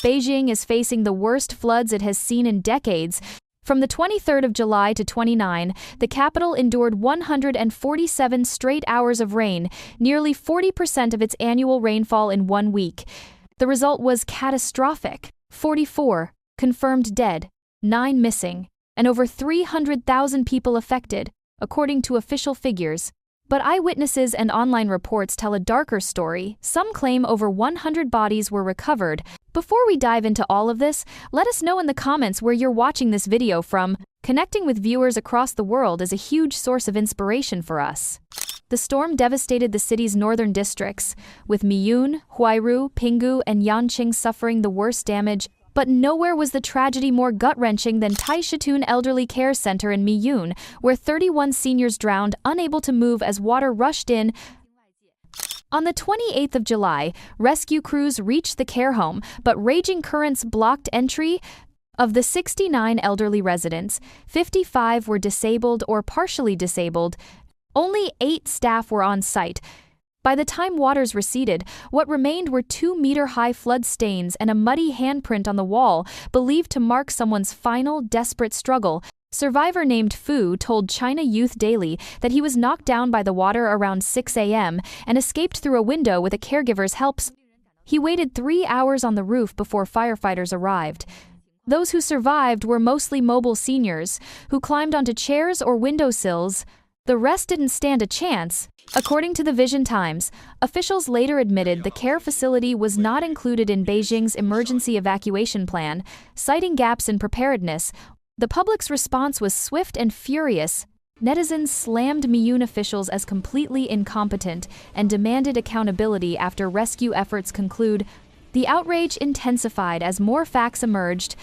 Beijing is facing the worst floods it has seen in decades. From the 23rd of July to 29, the capital endured 147 straight hours of rain, nearly 40% of its annual rainfall in 1 week. The result was catastrophic. 44 confirmed dead, 9 missing, and over 300,000 people affected, according to official figures. But eyewitnesses and online reports tell a darker story. Some claim over 100 bodies were recovered. Before we dive into all of this, let us know in the comments where you're watching this video from. Connecting with viewers across the world is a huge source of inspiration for us. The storm devastated the city's northern districts, with Miyun, Huairu, Pinggu, and Yanqing suffering the worst damage. But nowhere was the tragedy more gut-wrenching than Taishatun Elderly Care Center in Miyun, where 31 seniors drowned, unable to move as water rushed in. On the 28th of July, rescue crews reached the care home, but raging currents blocked entry. Of the 69 elderly residents, 55 were disabled or partially disabled. Only 8 staff were on site. By the time waters receded, what remained were 2-meter-high flood stains and a muddy handprint on the wall, believed to mark someone's final, desperate struggle. Survivor named Fu told China Youth Daily that he was knocked down by the water around 6 a.m. and escaped through a window with a caregiver's help. He waited 3 hours on the roof before firefighters arrived. Those who survived were mostly mobile seniors, who climbed onto chairs or windowsills. The rest didn't stand a chance. According to the Vision Times, officials later admitted the care facility was not included in Beijing's emergency evacuation plan, citing gaps in preparedness. The public's response was swift and furious. Netizens slammed Miyun officials as completely incompetent and demanded accountability after rescue efforts conclude. The outrage intensified as more facts emerged.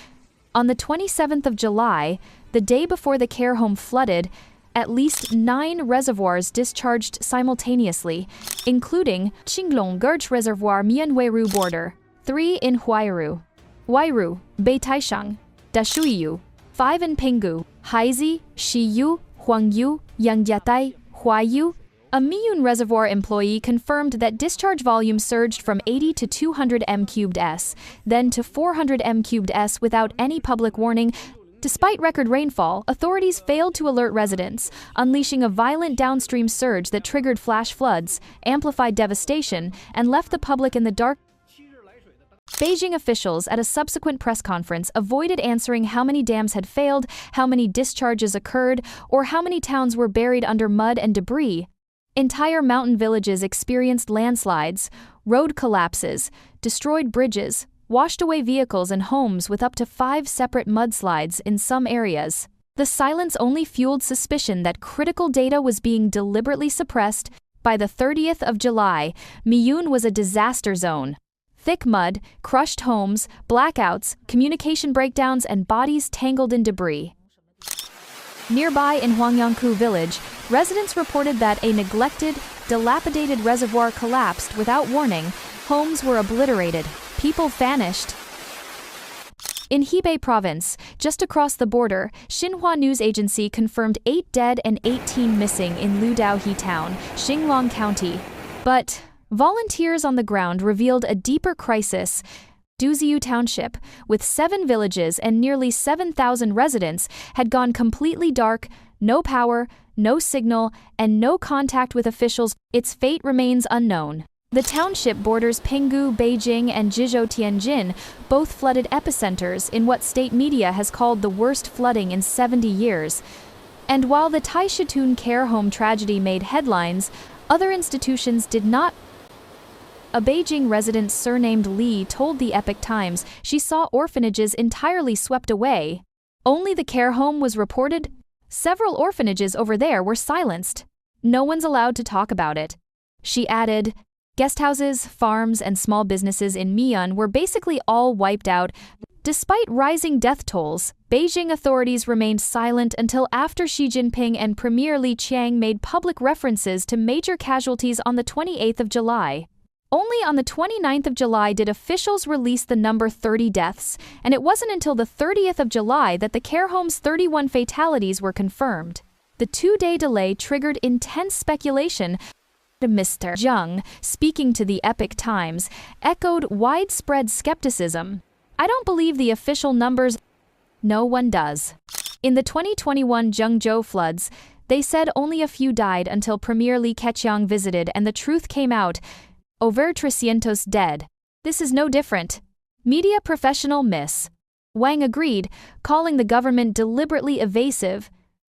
On the 27th of July, the day before the care home flooded, at least 9 reservoirs discharged simultaneously, including Qinglong Gorge Reservoir Mianweiru border, 3 in Huairu, Beitaishang, Dashuiyu, 5 in Pinggu, Haizi, Shiyu, Huangyu, Yangyatai, Huaiyu. A Miyun reservoir employee confirmed that discharge volume surged from 80 to 200 m³s, then to 400 m³s without any public warning. Despite record rainfall, authorities failed to alert residents, unleashing a violent downstream surge that triggered flash floods, amplified devastation, and left the public in the dark. Beijing officials at a subsequent press conference avoided answering how many dams had failed, how many discharges occurred, or how many towns were buried under mud and debris. Entire mountain villages experienced landslides, road collapses, destroyed bridges, washed away vehicles and homes with up to 5 separate mudslides in some areas. The silence only fueled suspicion that critical data was being deliberately suppressed. By the 30th of July, Miyun was a disaster zone. Thick mud, crushed homes, blackouts, communication breakdowns, and bodies tangled in debris. Nearby in Huangyangku village, residents reported that a neglected, dilapidated reservoir collapsed without warning. Homes were obliterated. People vanished. In Hebei province, just across the border, Xinhua news agency confirmed 8 dead and 18 missing in Ludaohe town, Xinglong County. But volunteers on the ground revealed a deeper crisis. Duziu Township, with 7 villages and nearly 7,000 residents, had gone completely dark, no power, no signal, and no contact with officials. Its fate remains unknown. The township borders Pinggu, Beijing, and Jizhou Tianjin, both flooded epicenters in what state media has called the worst flooding in 70 years. And while the Taishatun care home tragedy made headlines, other institutions did not. A Beijing resident surnamed Li told the Epoch Times she saw orphanages entirely swept away. Only the care home was reported. Several orphanages over there were silenced. No one's allowed to talk about it. She added, guesthouses, farms, and small businesses in Miyun were basically all wiped out. Despite rising death tolls, Beijing authorities remained silent until after Xi Jinping and Premier Li Qiang made public references to major casualties on the 28th of July. Only on the 29th of July did officials release the number 30 deaths, and it wasn't until the 30th of July that the care home's 31 fatalities were confirmed. The 2-day delay triggered intense speculation. Mr. Zheng, speaking to the Epoch Times, echoed widespread skepticism. I don't believe the official numbers. No one does. In the 2021 Zhengzhou floods, they said only a few died until Premier Li Keqiang visited and the truth came out. Over 300 dead. This is no different. Media professional Miss Wang agreed, calling the government deliberately evasive.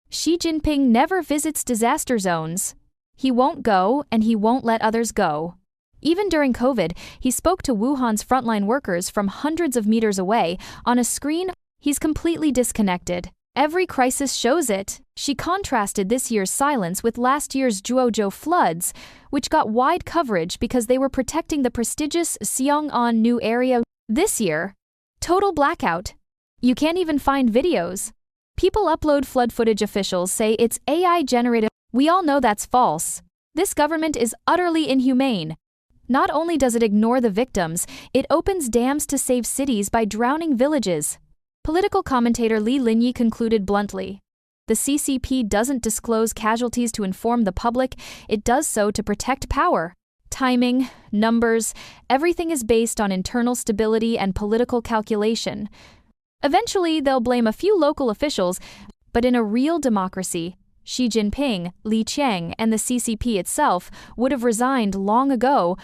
Xi Jinping never visits disaster zones. He won't go, and he won't let others go. Even during COVID, he spoke to Wuhan's frontline workers from hundreds of meters away. On a screen, he's completely disconnected. Every crisis shows it. She contrasted this year's silence with last year's Zhuozhou floods, which got wide coverage because they were protecting the prestigious Xiong'an area. This year, total blackout. You can't even find videos. People upload flood footage. Officials say it's AI generated. We all know that's false. This government is utterly inhumane. Not only does it ignore the victims, it opens dams to save cities by drowning villages. Political commentator Li Linyi concluded bluntly. The CCP doesn't disclose casualties to inform the public, it does so to protect power. Timing, numbers, everything is based on internal stability and political calculation. Eventually, they'll blame a few local officials, but in a real democracy, Xi Jinping, Li Qiang, and the CCP itself would have resigned long ago.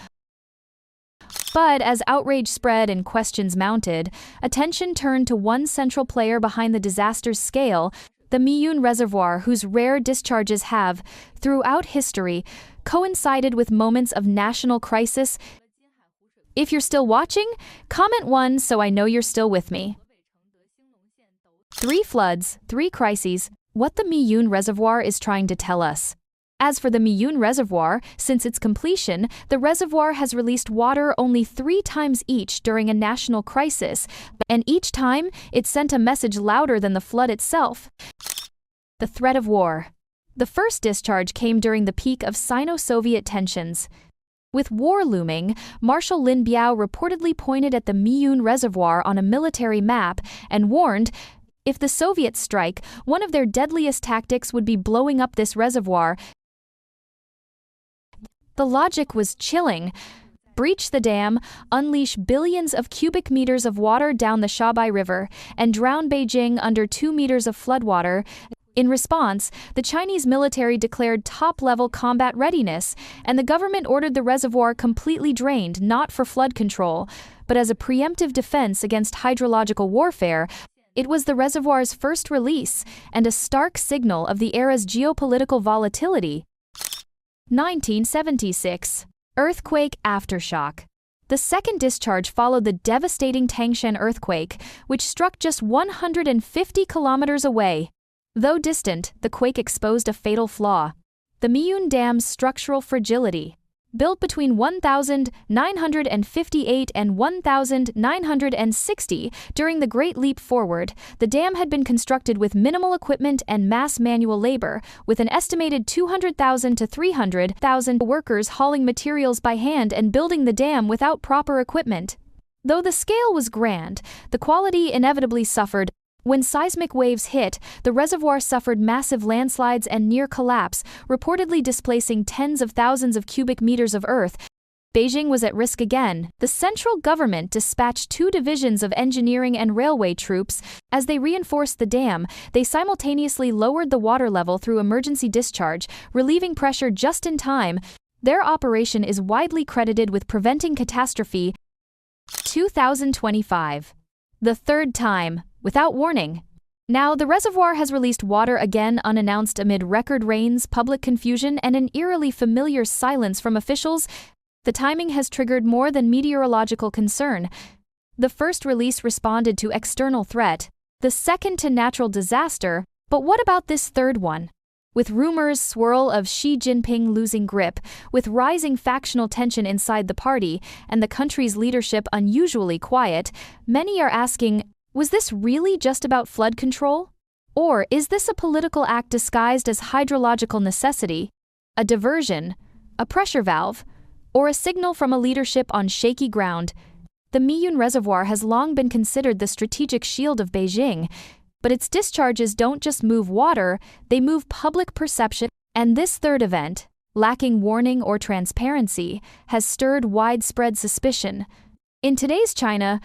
But as outrage spread and questions mounted, attention turned to one central player behind the disaster's scale, the Miyun Reservoir, whose rare discharges have, throughout history, coincided with moments of national crisis. If you're still watching, comment 1 so I know you're still with me. 3 floods, 3 crises, what the Miyun Reservoir is trying to tell us. As for the Miyun Reservoir, since its completion, the reservoir has released water only 3 times each during a national crisis, and each time it sent a message louder than the flood itself. The threat of war. The first discharge came during the peak of Sino-Soviet tensions. With war looming, Marshal Lin Biao reportedly pointed at the Miyun Reservoir on a military map and warned, if the Soviets strike, one of their deadliest tactics would be blowing up this reservoir. The logic was chilling. Breach the dam, unleash billions of cubic meters of water down the Shabai River, and drown Beijing under 2 meters of floodwater. In response, the Chinese military declared top-level combat readiness, and the government ordered the reservoir completely drained, not for flood control, but as a preemptive defense against hydrological warfare. It was the reservoir's first release, and a stark signal of the era's geopolitical volatility. 1976. Earthquake aftershock. The second discharge followed the devastating Tangshan earthquake, which struck just 150 kilometers away. Though distant, the quake exposed a fatal flaw. The Miyun Dam's structural fragility. Built between 1958 and 1960, during the Great Leap Forward, the dam had been constructed with minimal equipment and mass manual labor, with an estimated 200,000 to 300,000 workers hauling materials by hand and building the dam without proper equipment. Though the scale was grand, the quality inevitably suffered. When seismic waves hit, the reservoir suffered massive landslides and near collapse, reportedly displacing tens of thousands of cubic meters of earth. Beijing was at risk again. The central government dispatched 2 divisions of engineering and railway troops. As they reinforced the dam, they simultaneously lowered the water level through emergency discharge, relieving pressure just in time. Their operation is widely credited with preventing catastrophe. 2025. The third time. Without warning. Now, the reservoir has released water again unannounced amid record rains, public confusion, and an eerily familiar silence from officials. The timing has triggered more than meteorological concern. The first release responded to external threat, the second to natural disaster, but what about this third one? With rumors swirl of Xi Jinping losing grip, with rising factional tension inside the party, and the country's leadership unusually quiet, many are asking, was this really just about flood control? Or is this a political act disguised as hydrological necessity, a diversion, a pressure valve, or a signal from a leadership on shaky ground? The Miyun Reservoir has long been considered the strategic shield of Beijing, but its discharges don't just move water, they move public perception. And this third event, lacking warning or transparency, has stirred widespread suspicion. In today's China,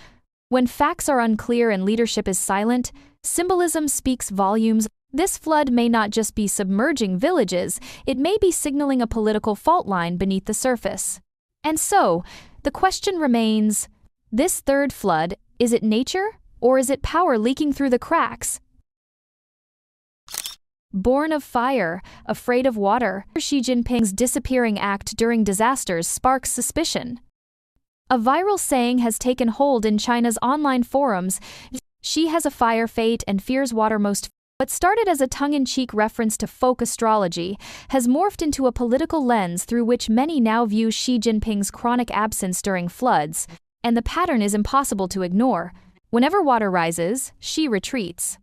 When facts are unclear and leadership is silent, symbolism speaks volumes. This flood may not just be submerging villages, it may be signaling a political fault line beneath the surface. And so, the question remains, this third flood, is it nature, or is it power leaking through the cracks? Born of fire, afraid of water, Xi Jinping's disappearing act during disasters sparks suspicion. A viral saying has taken hold in China's online forums. Xi has a fire fate and fears water most. What started as a tongue-in-cheek reference to folk astrology has morphed into a political lens through which many now view Xi Jinping's chronic absence during floods, and the pattern is impossible to ignore. Whenever water rises, Xi retreats.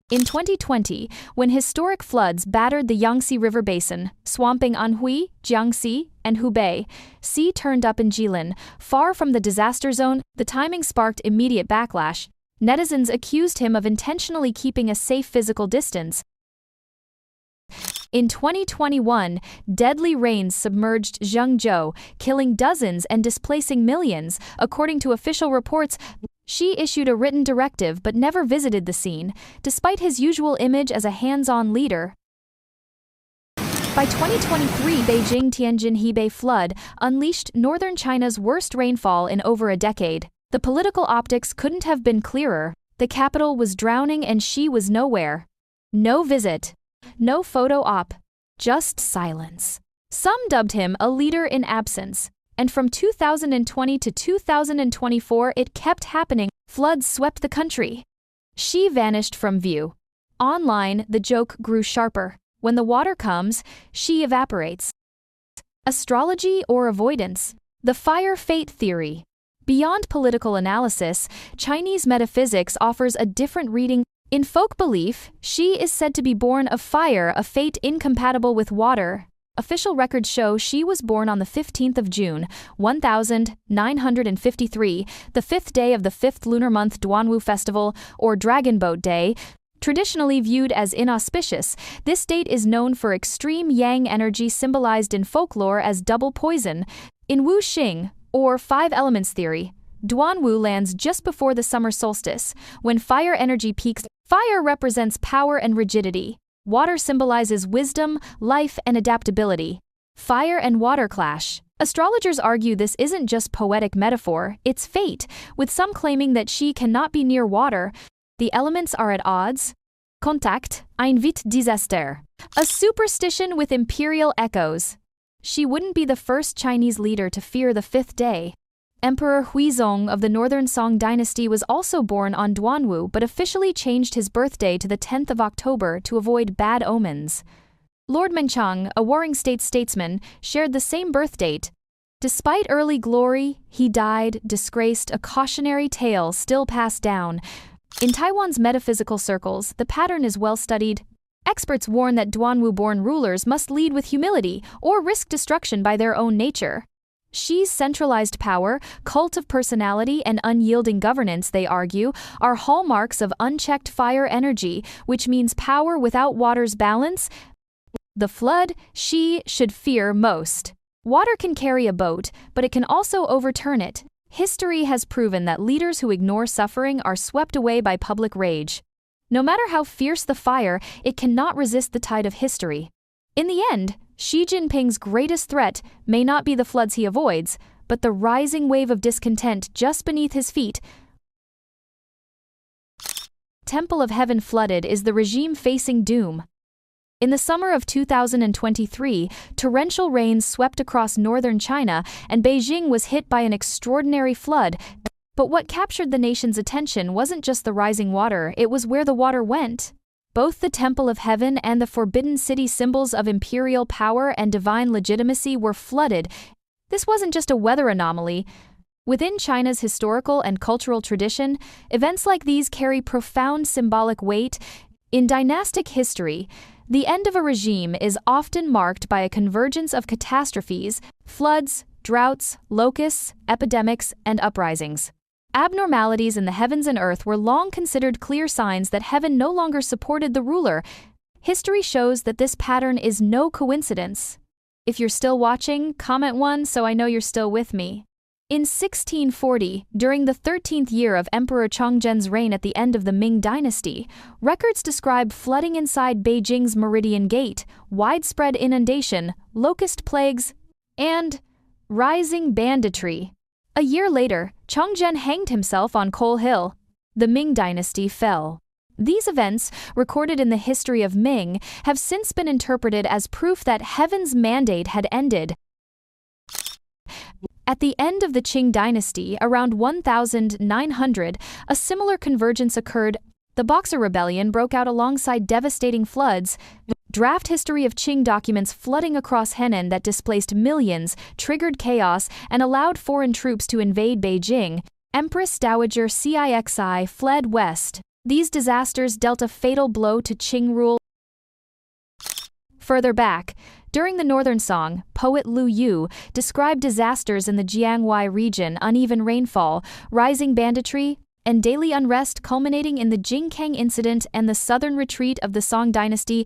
In 2020, when historic floods battered the Yangtze River basin, swamping Anhui, Jiangxi, and Hubei, Xi turned up in Jilin, far from the disaster zone. The timing sparked immediate backlash. Netizens accused him of intentionally keeping a safe physical distance. In 2021, deadly rains submerged Zhengzhou, killing dozens and displacing millions. According to official reports, Xi issued a written directive but never visited the scene, despite his usual image as a hands-on leader. By 2023, Beijing-Tianjin-Hebei flood unleashed northern China's worst rainfall in over a decade. The political optics couldn't have been clearer. The capital was drowning and Xi was nowhere. No visit. No photo op. Just silence. Some dubbed him a leader in absence. And from 2020 to 2024, it kept happening. Floods swept the country. Xi vanished from view. Online, the joke grew sharper. When the water comes, Xi evaporates. Astrology or avoidance? The fire fate theory. Beyond political analysis, Chinese metaphysics offers a different reading. In folk belief, Xi is said to be born of fire, a fate incompatible with water. Official records show Xi was born on the 15th of June, 1953, the fifth day of the fifth lunar month Duanwu Festival, or Dragon Boat Day. Traditionally viewed as inauspicious, this date is known for extreme yang energy symbolized in folklore as double poison. In Wu Xing, or five elements theory, Duanwu lands just before the summer solstice, when fire energy peaks. Fire represents power and rigidity. Water symbolizes wisdom, life, and adaptability. Fire and water clash. Astrologers argue this isn't just poetic metaphor, it's fate, with some claiming that Xi cannot be near water. The elements are at odds. Contact, ein vit disaster. A superstition with imperial echoes. Xi wouldn't be the first Chinese leader to fear the fifth day. Emperor Huizong of the Northern Song dynasty was also born on Duanwu but officially changed his birthday to the 10th of October to avoid bad omens. Lord Menchang, a Warring States statesman, shared the same birth date. Despite early glory, he died, disgraced, a cautionary tale still passed down. In Taiwan's metaphysical circles, the pattern is well studied. Experts warn that Duanwu-born rulers must lead with humility or risk destruction by their own nature. Xi's centralized power, cult of personality, and unyielding governance, they argue, are hallmarks of unchecked fire energy, which means power without water's balance. The flood Xi should fear most. Water can carry a boat, but it can also overturn it. History has proven that leaders who ignore suffering are swept away by public rage. No matter how fierce the fire, it cannot resist the tide of history. In the end, Xi Jinping's greatest threat may not be the floods he avoids, but the rising wave of discontent just beneath his feet. Temple of Heaven flooded is the regime facing doom. In the summer of 2023, torrential rains swept across northern China, and Beijing was hit by an extraordinary flood. But what captured the nation's attention wasn't just the rising water, it was where the water went. Both the Temple of Heaven and the Forbidden City, symbols of imperial power and divine legitimacy, were flooded. This wasn't just a weather anomaly. Within China's historical and cultural tradition, events like these carry profound symbolic weight. In dynastic history, the end of a regime is often marked by a convergence of catastrophes, floods, droughts, locusts, epidemics, and uprisings. Abnormalities in the heavens and earth were long considered clear signs that heaven no longer supported the ruler. History shows that this pattern is no coincidence. If you're still watching, comment 1 so I know you're still with me. In 1640, during the 13th year of Emperor Chongzhen's reign at the end of the Ming dynasty, records describe flooding inside Beijing's Meridian Gate, widespread inundation, locust plagues, and rising banditry. A year later, Chongzhen hanged himself on Coal Hill. The Ming dynasty fell. These events, recorded in the history of Ming, have since been interpreted as proof that heaven's mandate had ended. At the end of the Qing dynasty, around 1900, a similar convergence occurred. The Boxer Rebellion broke out alongside devastating floods. Draft history of Qing documents flooding across Henan that displaced millions, triggered chaos, and allowed foreign troops to invade Beijing. Empress Dowager Cixi fled west. These disasters dealt a fatal blow to Qing rule. Further back, during the Northern Song, poet Lu Yu described disasters in the Jianghuai region, uneven rainfall, rising banditry, and daily unrest culminating in the Jingkang incident and the southern retreat of the Song dynasty.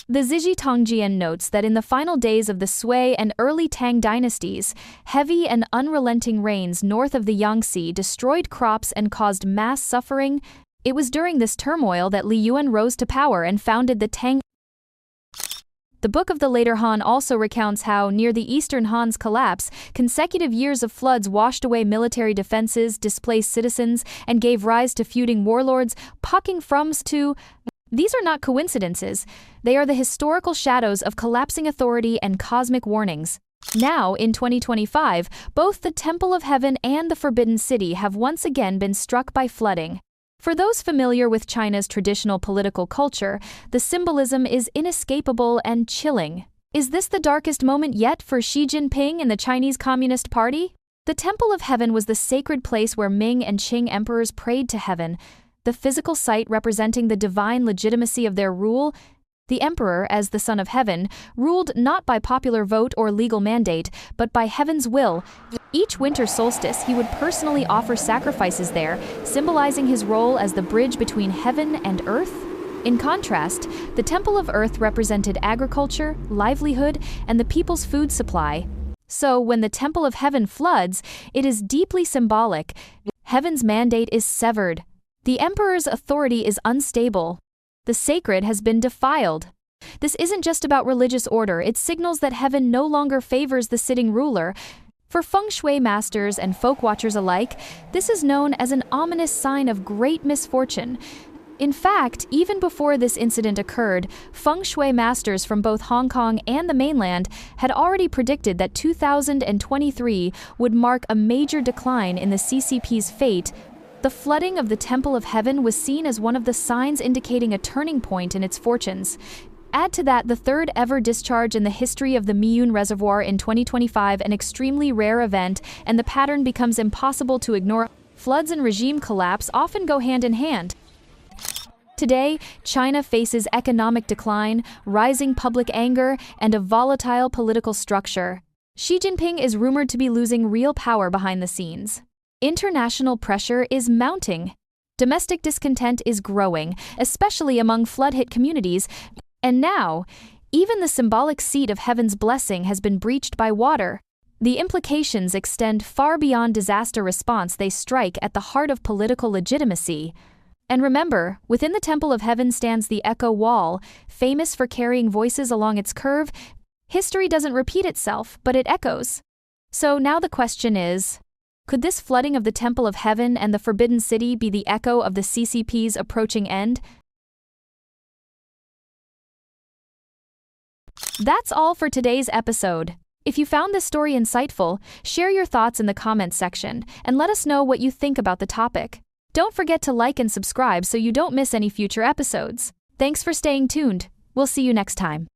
The Zizhi Tongjian notes that in the final days of the Sui and early Tang dynasties, heavy and unrelenting rains north of the Yangtze destroyed crops and caused mass suffering. It was during this turmoil that Li Yuan rose to power and founded the Tang. The Book of the Later Han also recounts how, near the Eastern Han's collapse, consecutive years of floods washed away military defenses, displaced citizens, and gave rise to feuding warlords, poking frums to. These are not coincidences. They are the historical shadows of collapsing authority and cosmic warnings. Now, in 2025, both the Temple of Heaven and the Forbidden City have once again been struck by flooding. For those familiar with China's traditional political culture, the symbolism is inescapable and chilling. Is this the darkest moment yet for Xi Jinping and the Chinese Communist Party? The Temple of Heaven was the sacred place where Ming and Qing emperors prayed to heaven, the physical site representing the divine legitimacy of their rule. The emperor, as the Son of Heaven, ruled not by popular vote or legal mandate, but by heaven's will. Each winter solstice, he would personally offer sacrifices there, symbolizing his role as the bridge between heaven and earth. In contrast, the Temple of Earth represented agriculture, livelihood, and the people's food supply. So, when the Temple of Heaven floods, it is deeply symbolic. Heaven's mandate is severed. The emperor's authority is unstable. The sacred has been defiled. This isn't just about religious order, it signals that heaven no longer favors the sitting ruler. For feng shui masters and folk watchers alike, this is known as an ominous sign of great misfortune. In fact, even before this incident occurred, feng shui masters from both Hong Kong and the mainland had already predicted that 2023 would mark a major decline in the CCP's fate. The flooding of the Temple of Heaven was seen as one of the signs indicating a turning point in its fortunes. Add to that the third ever discharge in the history of the Miyun Reservoir in 2025, an extremely rare event, and the pattern becomes impossible to ignore. Floods and regime collapse often go hand in hand. Today, China faces economic decline, rising public anger, and a volatile political structure. Xi Jinping is rumored to be losing real power behind the scenes. International pressure is mounting. Domestic discontent is growing, especially among flood-hit communities. And now, even the symbolic seat of heaven's blessing has been breached by water. The implications extend far beyond disaster response. They strike at the heart of political legitimacy. And remember, within the Temple of Heaven stands the Echo Wall, famous for carrying voices along its curve. History doesn't repeat itself, but it echoes. So now the question is, could this flooding of the Temple of Heaven and the Forbidden City be the echo of the CCP's approaching end? That's all for today's episode. If you found this story insightful, share your thoughts in the comments section and let us know what you think about the topic. Don't forget to like and subscribe so you don't miss any future episodes. Thanks for staying tuned. We'll see you next time.